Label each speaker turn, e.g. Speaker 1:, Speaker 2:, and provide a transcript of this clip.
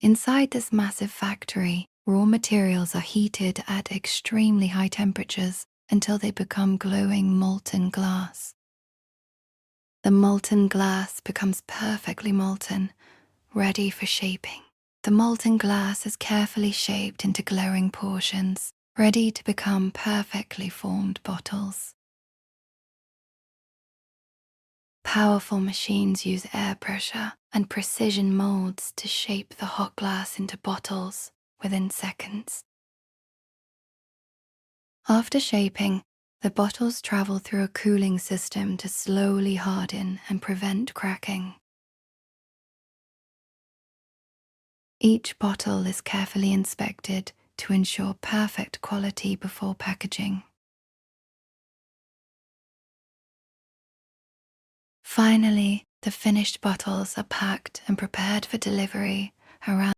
Speaker 1: Inside this massive factory, raw materials are heated at extremely high temperatures until they become glowing molten glass. The molten glass becomes perfectly molten, ready for shaping. The molten glass is carefully shaped into glowing portions, ready to become perfectly formed bottles. Powerful machines use air pressure and precision molds to shape the hot glass into bottles within seconds. After shaping, the bottles travel through a cooling system to slowly harden and prevent cracking. Each bottle is carefully inspected to ensure perfect quality before packaging. Finally, the finished bottles are packed and prepared for delivery around